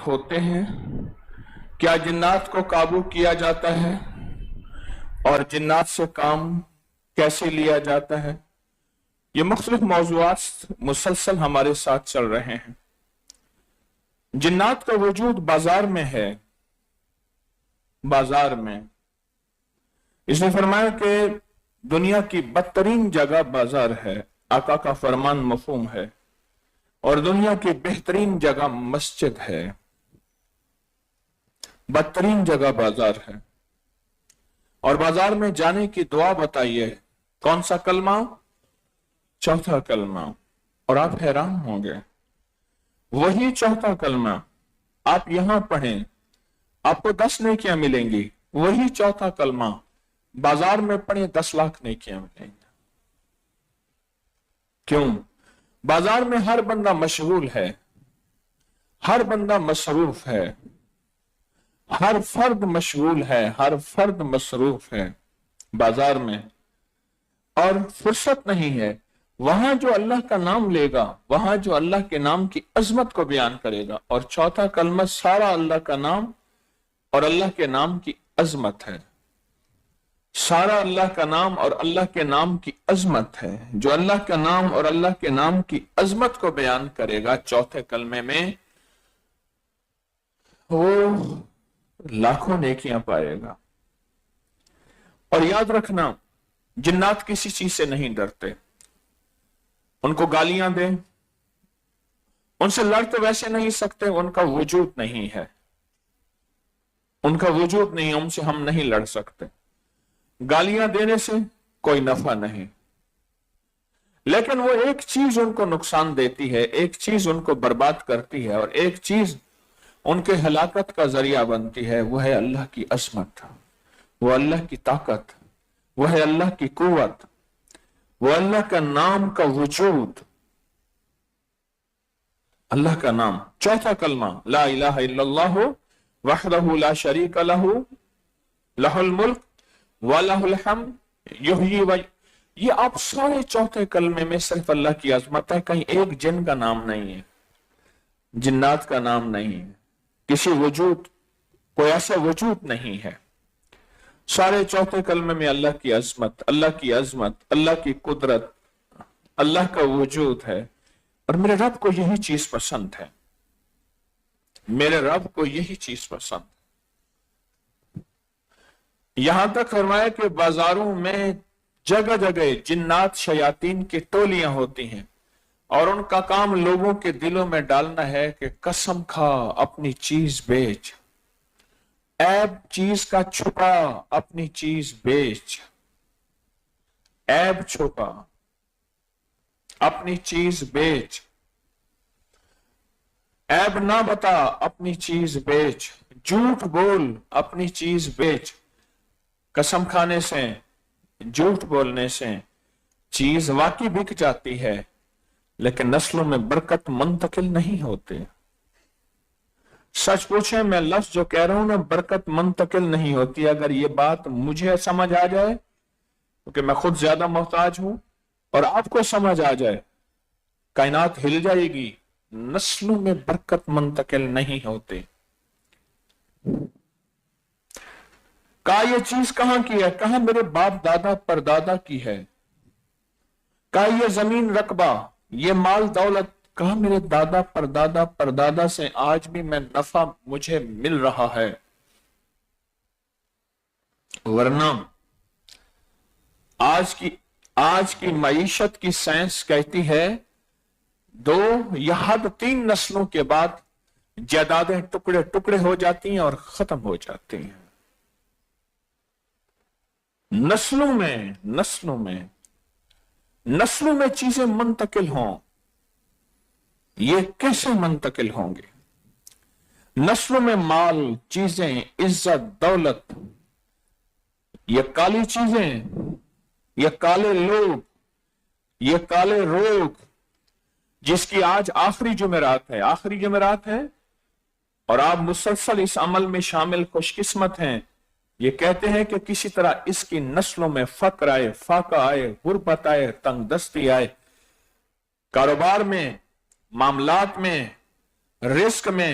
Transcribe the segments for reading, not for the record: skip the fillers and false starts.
ہوتے ہیں؟ کیا جنات کو قابو کیا جاتا ہے؟ اور جنات سے کام کیسے لیا جاتا ہے؟ یہ مختلف موضوعات مسلسل ہمارے ساتھ چل رہے ہیں۔ جنات کا وجود بازار میں ہے، بازار میں۔ اس نے فرمایا کہ دنیا کی بدترین جگہ بازار ہے، آقا کا فرمان مفہوم ہے، اور دنیا کی بہترین جگہ مسجد ہے، بدترین جگہ بازار ہے۔ اور بازار میں جانے کی دعا بتائیے، کون سا کلمہ؟ چوتھا کلمہ۔ اور آپ حیران ہوں گے، وہی چوتھا کلمہ آپ یہاں پڑھیں، آپ کو 10 نیکیاں ملیں گی۔ وہی چوتھا کلمہ بازار میں پڑھیں، 10 لاکھ نیکیاں ملیں گی۔ کیوں؟ بازار میں ہر بندہ مشغول ہے، ہر بندہ مصروف ہے، ہر فرد مشغول ہے، ہر فرد مصروف ہے بازار میں، اور فرصت نہیں ہے۔ وہاں جو اللہ کا نام لے گا، وہاں جو اللہ کے نام کی عظمت کو بیان کرے گا، اور چوتھا کلمہ سارا اللہ کا نام اور اللہ کے نام کی عظمت ہے، سارا اللہ کا نام اور اللہ کے نام کی عظمت ہے۔ جو اللہ کا نام اور اللہ کے نام کی عظمت کو بیان کرے گا چوتھے کلمے میں، وہ لاکھوں نیکیاں پائے گا۔ اور یاد رکھنا، جنات کسی چیز سے نہیں ڈرتے۔ ان کو گالیاں دیں، ان سے لڑ تو ویسے نہیں سکتے، ان کا وجود نہیں ہے، ان کا وجود نہیں، ان سے ہم نہیں لڑ سکتے۔ گالیاں دینے سے کوئی نفع نہیں، لیکن وہ ایک چیز ان کو نقصان دیتی ہے، ایک چیز ان کو برباد کرتی ہے، اور ایک چیز ان کے ہلاکت کا ذریعہ بنتی ہے، وہ ہے اللہ کی عظمت، وہ اللہ کی طاقت، وہ ہے اللہ کی قوت، وہ اللہ کا نام کا وجود، اللہ کا نام۔ چوتھا کلمہ لا الہ الا اللہ وحدہ لا شریک لہ لہ الملک ولہ الحمد یحیی و یہ آپ سارے چوتھے کلمے میں صرف اللہ کی عظمت ہے، کہیں ایک جن کا نام نہیں ہے، جنات کا نام نہیں ہے، کسی وجود، کوئی ایسا وجود نہیں ہے۔ سارے چوتھے کلمے میں اللہ کی عظمت، اللہ کی عظمت، اللہ کی قدرت، اللہ کا وجود ہے۔ اور میرے رب کو یہی چیز پسند ہے، میرے رب کو یہی چیز پسند ہے۔ یہاں تک فرمایا کہ بازاروں میں جگہ جگہ جنات شیاطین کی ٹولیاں ہوتی ہیں، اور ان کا کام لوگوں کے دلوں میں ڈالنا ہے کہ قسم کھا اپنی چیز بیچ، عیب چیز کا چھپا اپنی چیز بیچ، عیب چھپا اپنی چیز بیچ، عیب نہ بتا اپنی چیز بیچ، جھوٹ بول اپنی چیز بیچ۔ قسم کھانے سے، جھوٹ بولنے سے چیز واقعی بک جاتی ہے، لیکن نسلوں میں برکت منتقل نہیں ہوتے۔ سچ پوچھیں، میں لفظ جو کہہ رہا ہوں نا، برکت منتقل نہیں ہوتی۔ اگر یہ بات مجھے سمجھ آ جائے، کیونکہ میں خود زیادہ محتاج ہوں، اور آپ کو سمجھ آ جائے، کائنات ہل جائے گی۔ نسلوں میں برکت منتقل نہیں ہوتے۔ کہا یہ چیز کہاں کی ہے؟ کہا میرے باپ دادا پردادا کی ہے۔ کہا یہ زمین رقبہ، یہ مال دولت، کہا میرے دادا پردادا سے آج بھی میں نفع مجھے مل رہا ہے۔ ورنہ آج کی معیشت کی سائنس کہتی ہے 2 یا حد 3 نسلوں کے بعد جائیدادیں ٹکڑے ٹکڑے ہو جاتی ہیں اور ختم ہو جاتی ہیں۔ نسلوں میں چیزیں منتقل ہوں، یہ کیسے منتقل ہوں گے؟ نسلوں میں مال، چیزیں، عزت، دولت، یہ کالی چیزیں، یہ کالے لوگ، یہ کالے روگ، جس کی آج آخری جمعرات ہے اور آپ مسلسل اس عمل میں شامل خوش قسمت ہیں۔ یہ کہتے ہیں کہ کسی طرح اس کی نسلوں میں فقر آئے، فاقہ آئے، غربت آئے، تنگ دستی آئے، کاروبار میں، معاملات میں، رزق میں،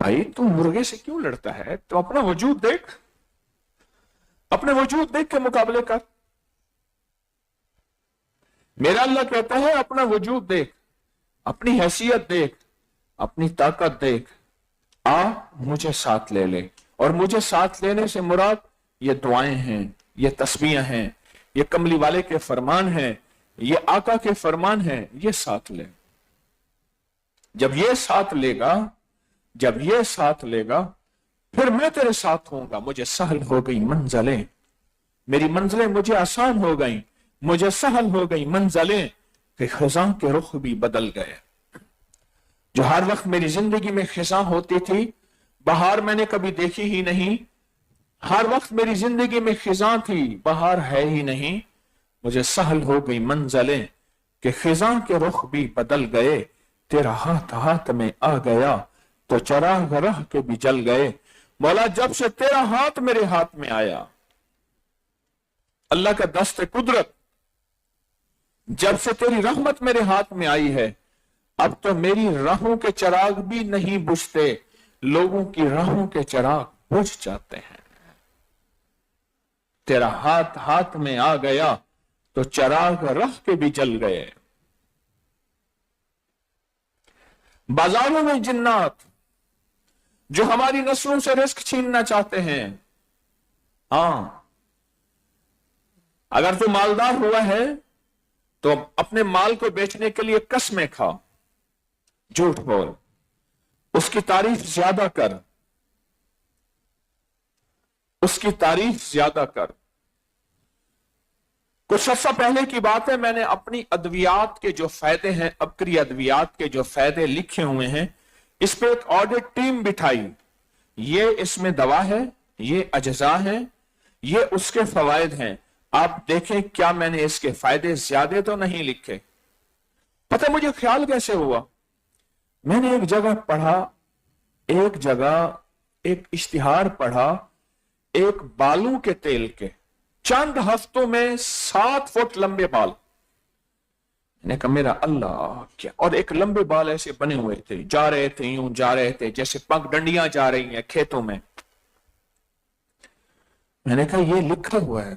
بھائی تو مرغے سے کیوں لڑتا ہے؟ تو اپنا وجود دیکھ، اپنے وجود دیکھ کے مقابلے کر. میرا اللہ کہتا ہے اپنا وجود دیکھ، اپنی حیثیت دیکھ، اپنی طاقت دیکھ، آ مجھے ساتھ لے لے. اور مجھے ساتھ لینے سے مراد یہ دعائیں ہیں، یہ تسبیحیں ہیں، یہ کملی والے کے فرمان ہیں، یہ آقا کے فرمان ہیں. یہ ساتھ لے. جب یہ ساتھ لے گا، جب یہ ساتھ لے گا، پھر میں تیرے ساتھ ہوں گا. مجھے سہل ہو گئی منزلیں، میری منزلیں مجھے آسان ہو گئیں، مجھے سہل ہو گئی منزلیں کہ خزاں کے رخ بھی بدل گئے. جو ہر وقت میری زندگی میں خزاں ہوتی تھی، بہار میں نے کبھی دیکھی ہی نہیں. ہر وقت میری زندگی میں خزاں تھی، بہار ہے ہی نہیں. مجھے سہل ہو گئی منزلیں کہ خزاں کے رخ بھی بدل گئے. تیرا ہاتھ ہاتھ میں آ گیا تو چراغ رہ کے بھی جل گئے. مولا جب سے تیرا ہاتھ میرے ہاتھ میں آیا، اللہ کا دست قدرت، جب سے تیری رحمت میرے ہاتھ میں آئی ہے، اب تو میری راہوں کے چراغ بھی نہیں بجھتے، لوگوں کی راہوں کے چراغ بجھ جاتے ہیں. تیرا ہاتھ ہاتھ میں آ گیا تو چراغ رہ کے بھی جل گئے. بازاروں میں جنات جو ہماری نسلوں سے رزق چھیننا چاہتے ہیں. ہاں، اگر تو مالدار ہوا ہے تو اپنے مال کو بیچنے کے لیے قسمیں کھا، جھوٹ بول، اس کی تعریف زیادہ کر، اس کی تعریف زیادہ کر. کچھ عرصہ پہلے کی بات ہے، میں نے اپنی ادویات کے جو فائدے ہیں، عبقری ادویات کے جو فائدے لکھے ہوئے ہیں، اس پہ ایک آڈٹ ٹیم بٹھائی. یہ اس میں دوا ہے، یہ اجزاء ہیں، یہ اس کے فوائد ہیں. آپ دیکھیں کیا میں نے اس کے فائدے زیادہ تو نہیں لکھے. پتہ مجھے خیال کیسے ہوا؟ میں نے ایک جگہ پڑھا، ایک جگہ ایک اشتہار پڑھا ایک بالوں کے تیل کے، چند ہفتوں میں 7 فٹ لمبے بال. میں نے کہا میرا اللہ کیا! اور ایک لمبے بال ایسے بنے ہوئے تھے، جا رہے تھے، یوں جا رہے تھے جیسے پگ ڈنڈیاں جا رہی ہیں کھیتوں میں. میں نے کہا یہ لکھا ہوا ہے.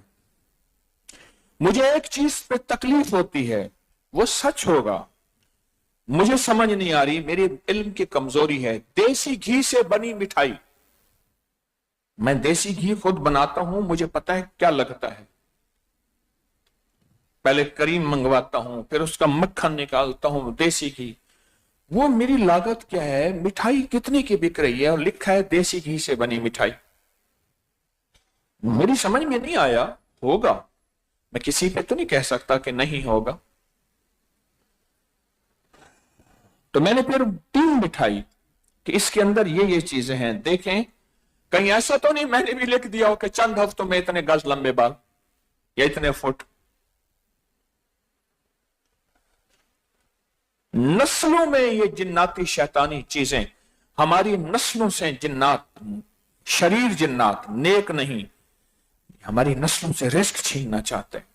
مجھے ایک چیز پہ تکلیف ہوتی ہے، وہ سچ ہوگا، مجھے سمجھ نہیں آ رہی، میری علم کی کمزوری ہے. دیسی گھی سے بنی مٹھائی، میں دیسی گھی خود بناتا ہوں، مجھے پتا ہے کیا لگتا ہے. پہلے کریم منگواتا ہوں، پھر اس کا مکھن نکالتا ہوں، دیسی گھی. وہ میری لاگت کیا ہے؟ مٹھائی کتنی کی بک رہی ہے اور لکھا ہے دیسی گھی سے بنی مٹھائی. میری سمجھ میں نہیں آیا. ہوگا، میں کسی پہ تو نہیں کہہ سکتا کہ نہیں ہوگا. تو میں نے پھر ٹیم بٹھائی کہ اس کے اندر یہ چیزیں ہیں، دیکھیں کہیں ایسا تو نہیں میں نے بھی لکھ دیا ہو کہ چند ہفتوں میں اتنے گز لمبے بال یا اتنے فٹ. نسلوں میں یہ جناتی شیطانی چیزیں، ہماری نسلوں سے جنات، شریر جنات، نیک نہیں، ہماری نسلوں سے رزق چھیننا چاہتے ہیں،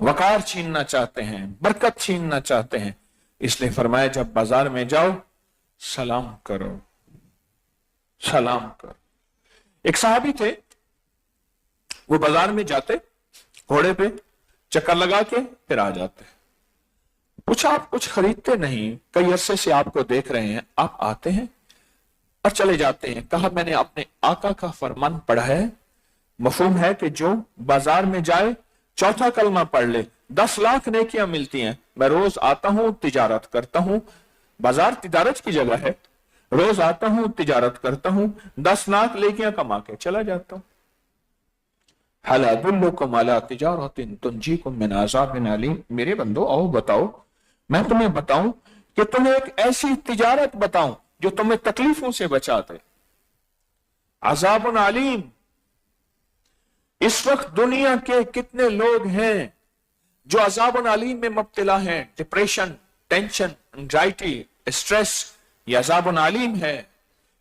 وقار چھیننا چاہتے ہیں، برکت چھیننا چاہتے ہیں. اس لیے فرمایا جب بازار میں جاؤ سلام کرو، سلام کرو. ایک صحابی تھے، وہ بازار میں جاتے گھوڑے پہ، چکر لگا کے پھر آ جاتے. پوچھا آپ کچھ خریدتے نہیں؟ کئی عرصے سے آپ کو دیکھ رہے ہیں، آپ آتے ہیں اور چلے جاتے ہیں. کہا میں نے اپنے آقا کا فرمان پڑھا ہے، مفہوم ہے کہ جو بازار میں جائے چوتھا کلمہ پڑھ لے 10 لاکھ نیکیاں ملتی ہیں. میں روز آتا ہوں، تجارت کرتا ہوں، بازار تجارت کی جگہ ہے، روز آتا ہوں، تجارت کرتا ہوں، 10 لاکھ نیکیاں کما کے چلا جاتا ہوں. هل ادلکم علی تجارۃ تنجیکم من عذاب علیم. میرے بندو آؤ بتاؤ، میں تمہیں بتاؤں کہ تمہیں ایک ایسی تجارت بتاؤں جو تمہیں تکلیفوں سے بچا دے. عذاب علیم. اس وقت دنیا کے کتنے لوگ ہیں جو عذاب علیم میں مبتلا ہیں؟ Depression, tension, anxiety, stress. یہ عذاب علیم ہے،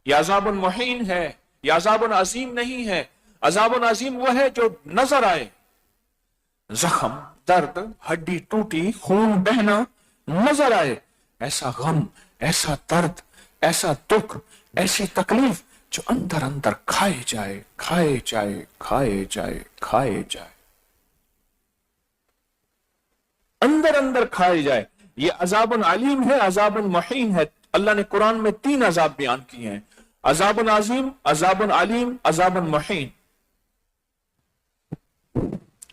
یہ عذاب محین ہے، یہ عذاب عظیم نہیں ہے. عذاب عظیم وہ ہے جو نظر آئے، زخم، درد، ہڈی ٹوٹی، خون بہنا نظر آئے. ایسا غم، ایسا درد ایسا دکھ، ایسی تکلیف جو اندر اندر کھائے جائے، کھائے جائے، کھائے جائے، کھائے جائے، اندر اندر کھائے جائے۔ یہ عذاب علیم ہے، عذاب محین ہے۔ اللہ نے قرآن میں 3 عذاب بیان کیے ہیں: عذاب عظیم، عذاب علیم، عذاب محین۔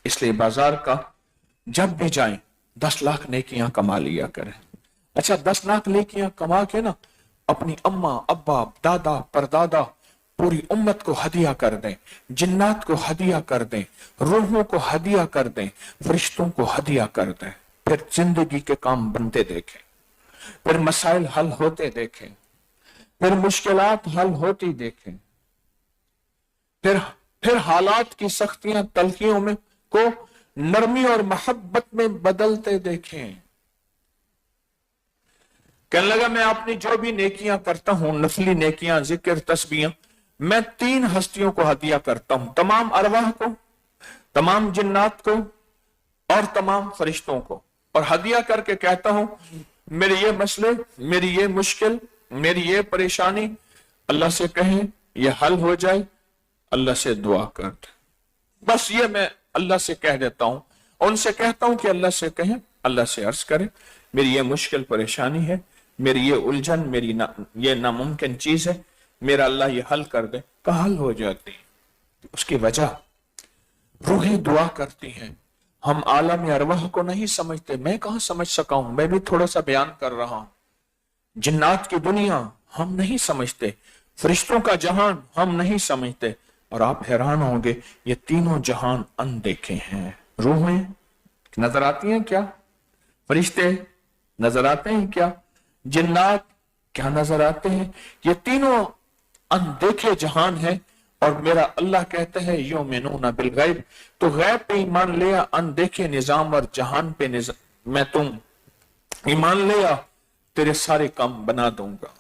اس لیے بازار کا جب بھی جائیں 10 لاکھ نیکیاں کما لیا کریں۔ اچھا 10 لاکھ نیکیاں کما کے نا اپنی اماں، ابا، دادا، پردادا، پوری امت کو ہدیہ کر دیں، جنات کو ہدیہ کر دیں، روحوں کو ہدیہ کر دیں، فرشتوں کو ہدیہ کر دیں، پھر زندگی کے کام بنتے دیکھیں، پھر مسائل حل ہوتے دیکھیں، پھر مشکلات حل ہوتی دیکھیں، پھر حالات کی سختیاں تلخیوں میں کو نرمی اور محبت میں بدلتے دیکھیں۔ کہنے لگا میں اپنی جو بھی نیکیاں کرتا ہوں، نفلی نیکیاں، ذکر، تسبیحاں، میں 3 ہستیوں کو ہدیہ کرتا ہوں: تمام ارواح کو، تمام جنات کو اور تمام فرشتوں کو، اور ہدیہ کر کے کہتا ہوں میرے یہ مسئلے، میری یہ مشکل، میری یہ پریشانی اللہ سے کہیں یہ حل ہو جائے، اللہ سے دعا کر دیں۔ بس یہ میں اللہ سے کہہ دیتا ہوں، ان سے کہتا ہوں کہ اللہ سے کہیں، اللہ سے عرض کریں میری یہ مشکل پریشانی ہے، میری یہ الجھن، میری یہ ناممکن چیز ہے، میرا اللہ یہ حل کر دے، کہ حل ہو جاتی۔ اس کی وجہ روحیں دعا کرتی ہیں۔ ہم عالم ارواح کو نہیں سمجھتے، میں کہاں سمجھ سکا ہوں، میں بھی تھوڑا سا بیان کر رہا ہوں۔ جنات کی دنیا ہم نہیں سمجھتے، فرشتوں کا جہان ہم نہیں سمجھتے، اور آپ حیران ہوں گے یہ تینوں جہان اندیکھے ہیں۔ روحیں نظر آتی ہیں کیا؟ فرشتے نظر آتے ہیں کیا؟ جنات کیا نظر آتے ہیں؟ یہ تینوں اندیکھے جہان ہے، اور میرا اللہ کہتا ہے یؤمنون بالغیب، تو غیب پہ ایمان لیا، اندیکھے نظام اور جہان پہ میں تم ایمان لیا، تیرے سارے کام بنا دوں گا۔